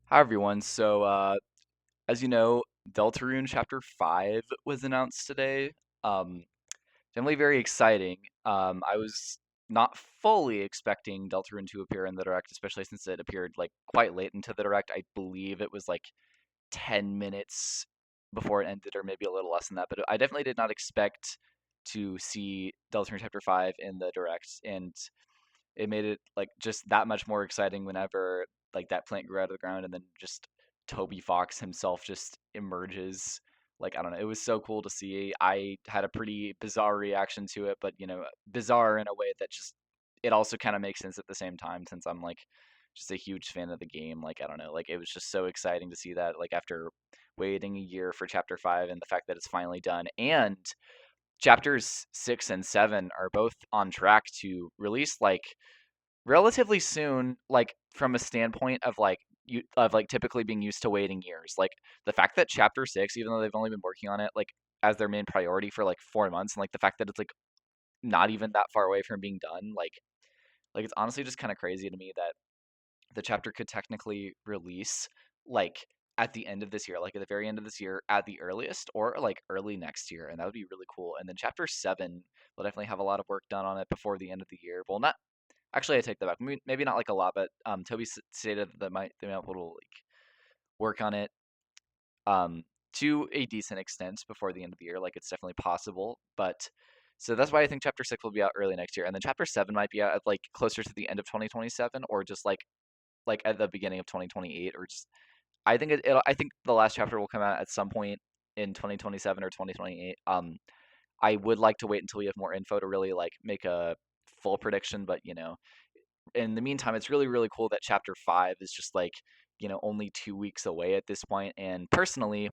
Hi everyone. As you know, Deltarune Chapter 5 was announced today. Um, Definitely very exciting. I was not fully expecting Deltarune to appear in the direct, especially since it appeared like quite late into the direct. I believe it was like 10 minutes before it ended, or maybe a little less than that. But I definitely did not expect to see Deltarune Chapter 5 in the direct, and it made it like just that much more exciting whenever like that plant grew out of the ground and then just Toby Fox himself just emerges. Like I don't know, it was so cool to see. I had a pretty bizarre reaction to it, but bizarre in a way that just it also kind of makes sense at the same time since I'm like just a huge fan of the game. Like I don't know, like it was just so exciting to see that like after waiting a year for chapter 5 and the fact that it's finally done and chapters 6 and 7 are both on track to release like relatively soon, like from a standpoint of like you of like typically being used to waiting years. Like the fact that chapter 6, even though they've only been working on it like as their main priority for like 4 months, and like the fact that it's like not even that far away from being done, like it's honestly just kind of crazy to me that the chapter could technically release like at the end of this year, like at the very end of this year at the earliest, or like early next year, and that would be really cool. And then chapter 7 will definitely have a lot of work done on it before the end of the year. Well, not actually, I take that back. Maybe not like a lot, but Toby stated that they might be able to like work on it um, to a decent extent before the end of the year. Like it's definitely possible, but so that's why I think Chapter 6 will be out early next year, and then Chapter 7 might be out at like closer to the end of 2027, or just like at the beginning of 2028, or just I think the last chapter will come out at some point in 2027 or 2028. I would like to wait until we have more info to really like make a full prediction, but in the meantime, it's really, really cool that chapter 5 is just like, only 2 weeks away at this point. And personally,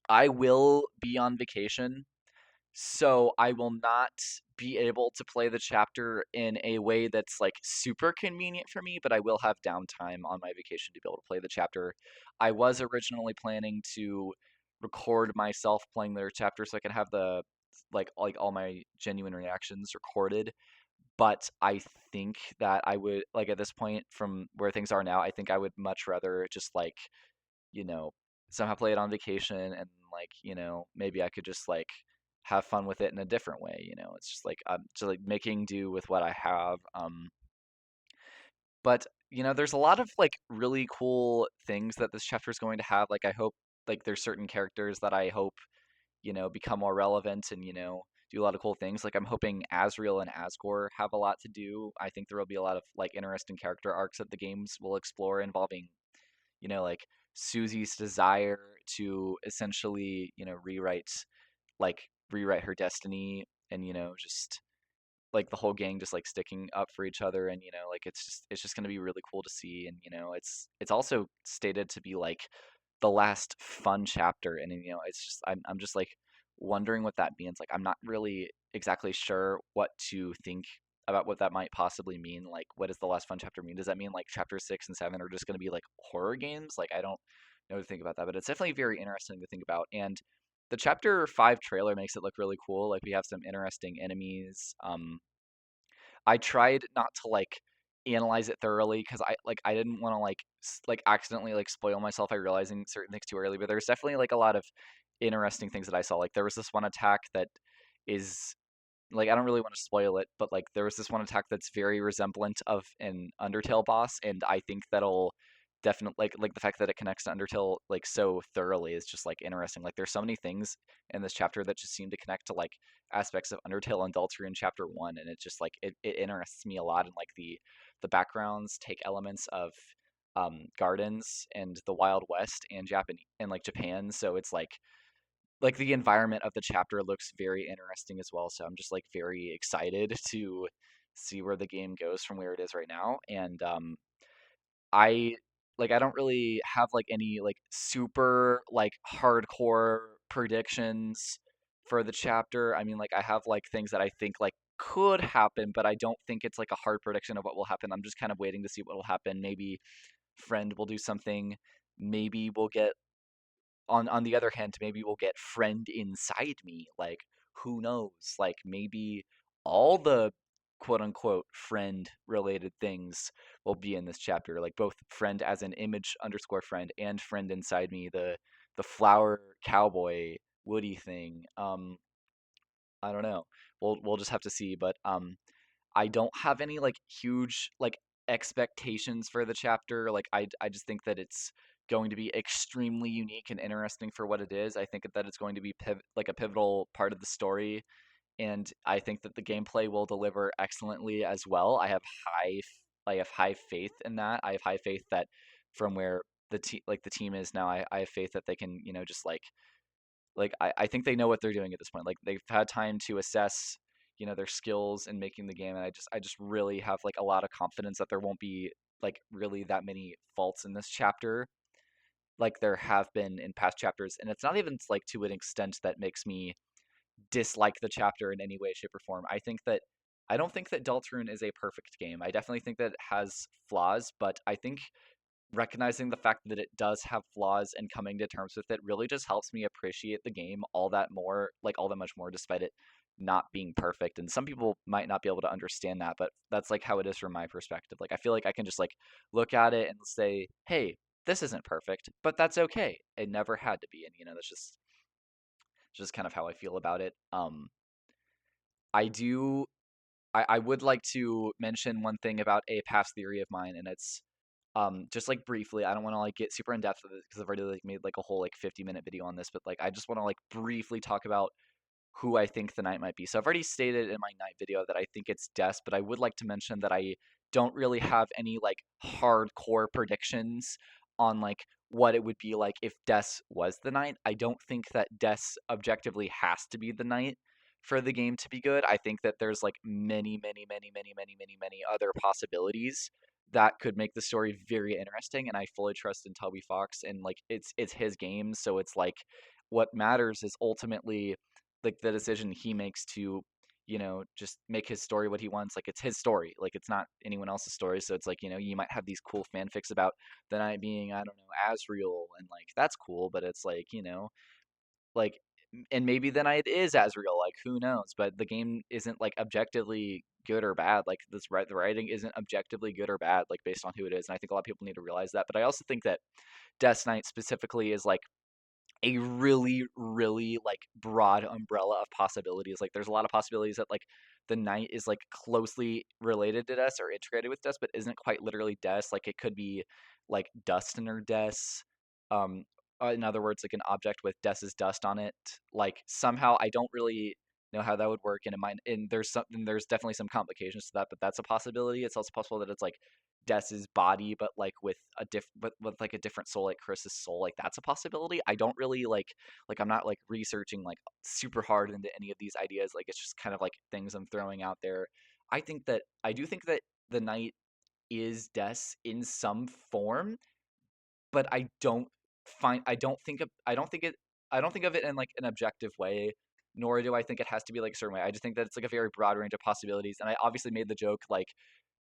I will be on vacation, so I will not be able to play the chapter in a way that's like super convenient for me, but I will have downtime on my vacation to be able to play the chapter. I was originally planning to record myself playing the chapter so I could have the like all my genuine reactions recorded, but I think that I would like at this point from where things are now, I think I would much rather just like, you know, somehow play it on vacation and like, maybe I could just like have fun with it in a different way. It's just like I'm just like making do with what I have. But there's a lot of like really cool things that this chapter is going to have. Like I hope like there's certain characters that I hope become more relevant and, do a lot of cool things. Like I'm hoping Asriel and Asgore have a lot to do. I think there will be a lot of like interesting character arcs that the games will explore involving, like Susie's desire to essentially, like rewrite her destiny and, just like the whole gang just like sticking up for each other, and like it's just going to be really cool to see. And it's also stated to be like the last fun chapter, and it's just I'm just like wondering what that means. Like I'm not really exactly sure what to think about what that might possibly mean. Like what does the last fun chapter mean? Does that mean like chapter 6 and 7 are just going to be like horror games? Like I don't know what to think about that, but it's definitely very interesting to think about. And the chapter 5 trailer makes it look really cool. Like we have some interesting enemies. I tried not to like analyze it thoroughly because I didn't want to like accidentally like spoil myself by realizing certain things too early. But there's definitely like a lot of interesting things that I saw. Like there was this one attack that is like I don't really want to spoil it, but like there was this one attack that's very resemblant of an Undertale boss, and I think that'll definitely like the fact that it connects to Undertale like so thoroughly is just like interesting. Like there's so many things in this chapter that just seem to connect to like aspects of Undertale and Deltarune in chapter 1, and it just like it interests me a lot. And like the backgrounds take elements of gardens and the Wild West and Japan and like Japan, so it's like the environment of the chapter looks very interesting as well. So I'm just like very excited to see where the game goes from where it is right now. And I I don't really have like any like super like hardcore predictions for the chapter. I mean, like I have like things that I think like could happen, but I don't think it's like a hard prediction of what will happen. I'm just kind of waiting to see what will happen. Maybe friend will do something. Maybe we'll get on the other hand, maybe we'll get friend inside me. Like who knows? Like maybe all the quote unquote friend related things will be in this chapter, like both friend as an image underscore friend and friend inside me, the flower cowboy Woody thing. I don't know. We'll just have to see, but I don't have any like huge like expectations for the chapter. Like I just think that it's going to be extremely unique and interesting for what it is. I think that it's going to be like a pivotal part of the story, and I think that the gameplay will deliver excellently as well. I have high faith in that. I have high faith that from where the team is now, I have faith that they can, just I think they know what they're doing at this point. Like they've had time to assess, their skills in making the game, and I just really have like a lot of confidence that there won't be like really that many faults in this chapter like there have been in past chapters. And it's not even like to an extent that makes me dislike the chapter in any way, shape, or form. I don't think that Deltarune is a perfect game. I definitely think that it has flaws, but I think recognizing the fact that it does have flaws and coming to terms with it really just helps me appreciate the game all that more, like all that much more, despite it not being perfect. And some people might not be able to understand that, but that's like how it is from my perspective. Like I feel like I can just like look at it and say, hey, this isn't perfect, but that's okay. It never had to be. And that's just kind of how I feel about it. I do I would like to mention one thing about a past theory of mine, and it's just like briefly. I don't want to like get super in depth with it because I've already like made like a whole like 50-minute video on this, but like I just want to like briefly talk about who I think the knight might be. So I've already stated in my knight video that I think it's Des, but I would like to mention that I don't really have any like hardcore predictions on like what it would be like if Des was the knight. I don't think that Des objectively has to be the knight for the game to be good. I think that there's like many, many, many, many, many, many, many other possibilities that could make the story very interesting, and I fully trust in Toby Fox, and like it's his game, so it's like what matters is ultimately like the decision he makes to just make his story what he wants. Like it's his story, like it's not anyone else's story. So it's like you might have these cool fanfics about the knight being, I don't know, Asriel, and like that's cool, but it's like like and maybe the knight is Asriel, like who knows. But the game isn't like objectively good or bad. Like the writing isn't objectively good or bad, like based on who it is. And I think a lot of people need to realize that. But I also think that Death Knight specifically is like a really, really like broad umbrella of possibilities. Like there's a lot of possibilities that like the knight is like closely related to Des or integrated with Des, but isn't quite literally Des. Like it could be like Dustin or Des. Um, in other words, like an object with Des's dust on it. Like somehow I don't really know how that would work, and it might. And there's definitely some complications to that, but that's a possibility. It's also possible that it's like Des's body, but like with with like a different soul, like Chris's soul. Like that's a possibility. I don't really like I'm not like researching like super hard into any of these ideas. Like it's just kind of like things I'm throwing out there. I do think that the knight is Des in some form, but I don't think of it in like an objective way, nor do I think it has to be like a certain way. I just think that it's like a very broad range of possibilities. And I obviously made the joke like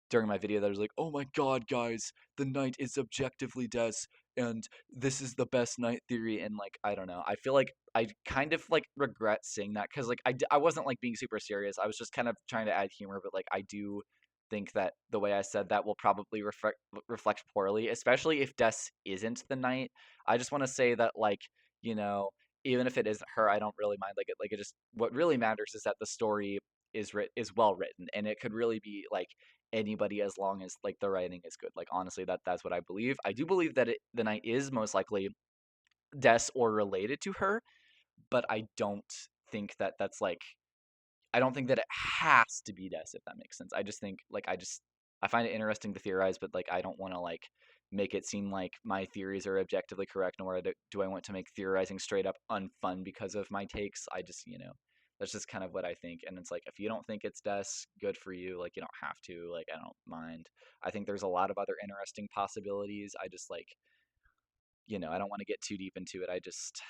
during my video that was like, "Oh my god, guys, the knight is objectively Des, and this is the best knight theory." And like, I don't know, I feel like I kind of like regret saying that because like I wasn't like being super serious. I was just kind of trying to add humor, but like I do think that the way I said that will probably reflect poorly, especially if Des isn't the knight. I just want to say that like you know. Even if it isn't her, I don't really mind. Like it just what really matters is that the story is well written, and it could really be like anybody as long as like the writing is good. Like honestly, that's what I believe. I do believe that the knight is most likely Des or related to her, but I don't think that that's like I don't think that it has to be Des, if that makes sense. I just think like I find it interesting to theorize, but like I don't want to like make it seem like my theories are objectively correct, nor do I want to make theorizing straight up unfun because of my takes. I just that's just kind of what I think. And it's like if you don't think it's Des, good for you. Like you don't have to. Like I don't mind. I think there's a lot of other interesting possibilities. I just like I don't want to get too deep into it. I just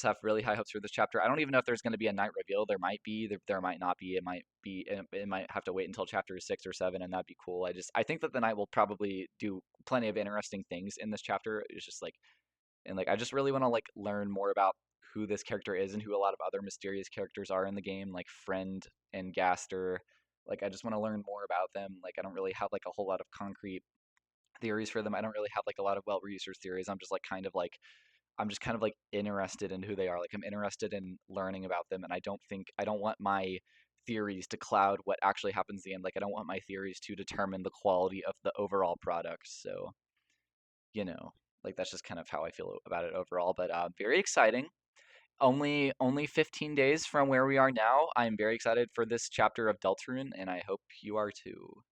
have really high hopes for this chapter. I don't even know if there's going to be a night reveal. There might be, there might not be. It might have to wait until chapter 6 or 7, and that'd be cool. I think that the knight will probably do plenty of interesting things in this chapter. It's just like, and like, I just really want to like learn more about who this character is and who a lot of other mysterious characters are in the game, like Friend and Gaster. Like I just want to learn more about them. Like I don't really have like a whole lot of concrete theories for them. I don't really have like a lot of well-researched theories. I'm just kind of like interested in who they are. Like I'm interested in learning about them, and I don't want my theories to cloud what actually happens at the end. Like I don't want my theories to determine the quality of the overall product. So, you know, like that's just kind of how I feel about it overall. But very exciting. Only 15 days from where we are now. I'm very excited for this chapter of Deltarune, and I hope you are too.